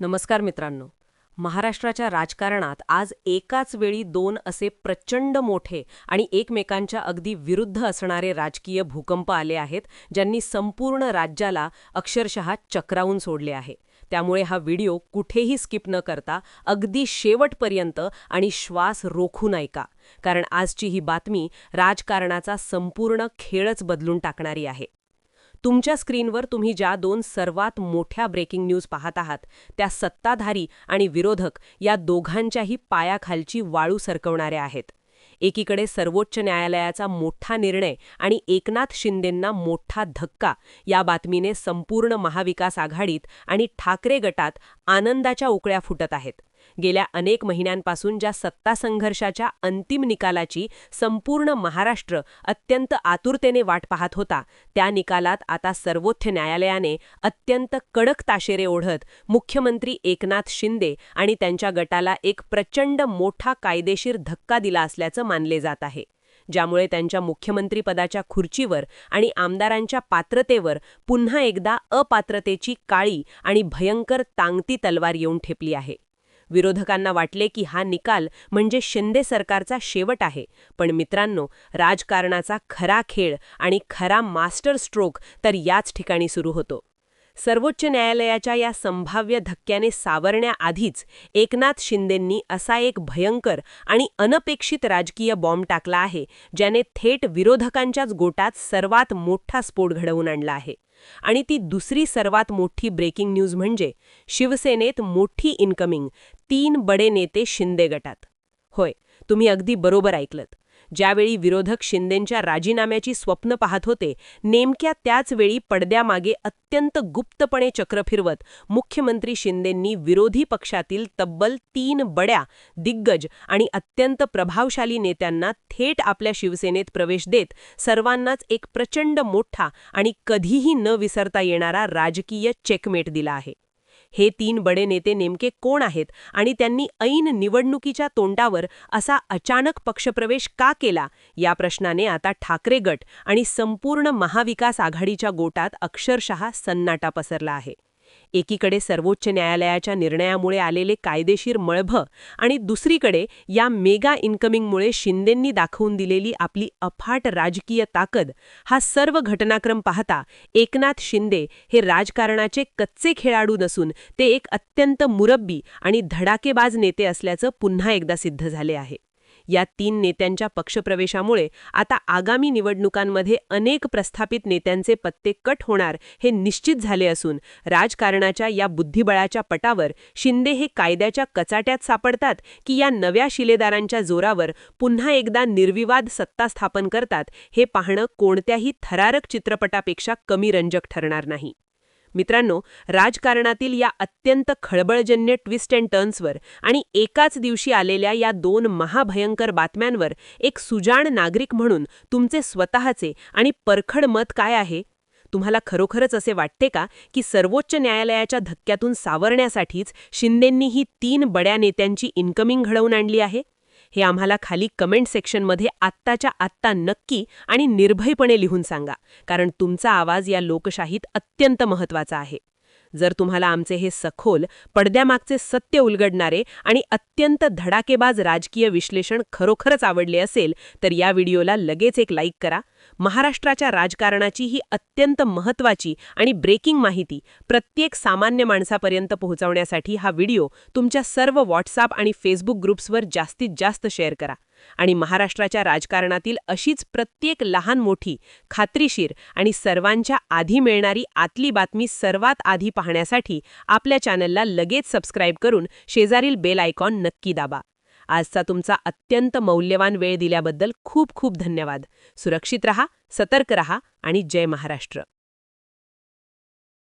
नमस्कार मित्रांनो. महाराष्ट्राच्या राजकारणात आज एकाच वेळी दोन असे प्रचंड मोठे आणि एकमेकांच्या अगदी विरुद्ध असणारे राजकीय भूकंप आले आहेत, ज्यांनी संपूर्ण राज्याला अक्षरशः चक्रावून सोडले आहे. त्यामुळे हा व्हिडिओ कुठेही स्किप न करता अगदी शेवटपर्यंत आणि श्वास रोखून ऐका, कारण आजची ही बातमी राजकारणाचा संपूर्ण खेळच बदलून टाकणारी आहे. तुमच्या स्क्रीनवर तुम्ही ज्या दोन सर्वात मोठ्या ब्रेकिंग न्यूज पाहत आहात, त्या सत्ताधारी आणि विरोधक या दोघांच्याही पायाखालची वाळू सरकवणाऱ्या आहेत. एकीकडे सर्वोच्च न्यायालयाचा मोठा निर्णय आणि एकनाथ शिंदेंना मोठा धक्का या बातमीने संपूर्ण महाविकास आघाडीत आणि ठाकरे गटात आनंदाच्या उकळ्या फुटत आहेत. गेल्या अनेक महिन्यांपासून ज्या सत्ता संघर्षाच्या अंतिम निकालाची संपूर्ण महाराष्ट्र अत्यंत आतुरतेने वाट पाहत होता, त्या निकालात आता सर्वोच्च न्यायालयाने अत्यंत कडक ताशेरे ओढत मुख्यमंत्री एकनाथ शिंदे आणि त्यांच्या गटाला एक प्रचंड मोठा कायदेशीर धक्का दिला असल्याचं मानले जात आहे, ज्यामुळे त्यांच्या मुख्यमंत्रीपदाच्या खुर्चीवर आणि आमदारांच्या पात्रतेवर पुन्हा एकदा अपात्रतेची काळी आणि भयंकर टांगती तलवार येऊन ठेपली आहे. विरोधकांना वाटले की हा निकाल म्हणजे शिंदे सरकारचा शेवट आहे, पण मित्रांनो, राजकारणाचा खरा खेळ आणि खरा मास्टर स्ट्रोक तर याच ठिकाणी सुरू होतो. सर्वोच्च न्यायालयाच्या या संभाव्य धक्क्याने सावरण्याआधीच एकनाथ शिंदेंनी असा एक भयंकर आणि अनपेक्षित राजकीय बॉम्ब टाकला आहे, ज्याने थेट विरोधकांच्याच गोटात सर्वात मोठा स्फोट घडवून आणला आहे. आणि ती दुसरी सर्वात मोठी ब्रेकिंग न्यूज म्हणजे शिवसेनेत मोठी इन्कमिंग, 3 बडे नेते शिंदे गटात. होय, तुम्ही अगदी बरोबर ऐकलत. ज्यावेळी विरोधक शिंदेंच्या राजीनाम्याची स्वप्न पाहत होते, नेमक्या त्याच वेळी पडद्यामागे अत्यंत गुप्तपणे चक्र फिरवत मुख्यमंत्री शिंदेंनी विरोधी पक्षातील तब्बल 3 बड्या, दिग्गज आणि अत्यंत प्रभावशाली नेत्यांना थेट आपल्या शिवसेनेत प्रवेश देत सर्वांनाच एक प्रचंड मोठा आणि कधीही न विसरता येणारा राजकीय चेकमेट दिला आहे. हे 3 बडे नेते नेमके कोण आहेत आणि त्यांनी ऐन निवडणुकीच्या तोंडावर असा अचानक पक्षप्रवेश का केला, या प्रश्नाने आता ठाकरे गट आणि संपूर्ण महाविकास आघाडीच्या गोटात अक्षरशः सन्नाटा पसरला आहे. एकीकडे सर्वोच्च न्यायालयाच्या निर्णयामुळे आलेले कायदेशीर मळभ आणि दुसरीकडे या मेगा इन्कमिंगमुळे शिंदेंनी दाखवून दिलेली आपली अफाट राजकीय ताकद, हा सर्व घटनाक्रम पाहता एकनाथ शिंदे हे राजकारणाचे कच्चे खेळाडू नसून ते एक अत्यंत मुरब्बी आणि धडाकेबाज नेते असल्याचं पुन्हा एकदा सिद्ध झाले आहे. या 3 नेत्यांच्या पक्षप्रवेशामुळे आता आगामी निवडणुकांमध्ये अनेक प्रस्थापित नेत्यांचे पत्ते कट होणार हे निश्चित झाले असून राजकारणाच्या या बुद्धिबळाच्या पटावर शिंदे हे कायद्याच्या कचाट्यात सापडतात की या नव्या शिलेदारांच्या जोरावर पुन्हा एकदा निर्विवाद सत्ता स्थापन करतात, हे पाहणं कोणत्याही थरारक चित्रपटापेक्षा कमी रंजक ठरणार नाही. मित्रांनो, राजकारणातील या अत्यंत खळबळजन्य ट्विस्ट अँड टर्न्सवर आणि एकाच दिवशी आलेल्या या 2 महाभयंकर बातम्यांवर एक सुजाण नागरिक म्हणून तुमचे स्वतःचे आणि परखड मत काय आहे? तुम्हाला खरोखरच असे वाटते का की सर्वोच्च न्यायालयाच्या धक्क्यातून सावरण्यासाठीच शिंदेंनी ही 3 बड्या नेत्यांची इन्कमिंग घडवून आणली आहे? हे आम्हाला खाली कमेंट सेक्शनमध्ये आत्ताच्या आत्ता नक्की आणि निर्भयपणे लिहून सांगा, कारण तुमचा आवाज या लोकशाहीत अत्यंत महत्त्वाचा आहे. जर तुम्हाला आमचे हे सखोल, पडद्यामागचे सत्य उलगडणारे आणि अत्यंत धडाकेबाज राजकीय विश्लेषण खरोखरच आवडले असेल, तर या व्हिडिओला लगेच एक लाईक करा. महाराष्ट्राच्या राजकारणाची ही अत्यंत महत्त्वाची आणि ब्रेकिंग माहिती प्रत्येक सामान्य माणसापर्यंत पोहोचवण्यासाठी हा व्हिडिओ तुमच्या सर्व व्हॉट्सअप आणि फेसबुक ग्रुप्सवर जास्तीत जास्त शेअर करा. आणि महाराष्ट्राच्या राजकारणातील अशीच प्रत्येक लहान मोठी, खात्रीशीर आणि सर्वांच्या आधी मिळणारी आतली बातमी सर्वात आधी पाहण्यासाठी आपल्या चॅनलला लगेच सबस्क्राईब करून शेजारील बेल आयकॉन नक्की दाबा. आजचा तुमचा अत्यंत मौल्यवान वेळ दिल्याबद्दल खूप खूप धन्यवाद. सुरक्षित रहा, सतर्क रहा आणि जय महाराष्ट्र.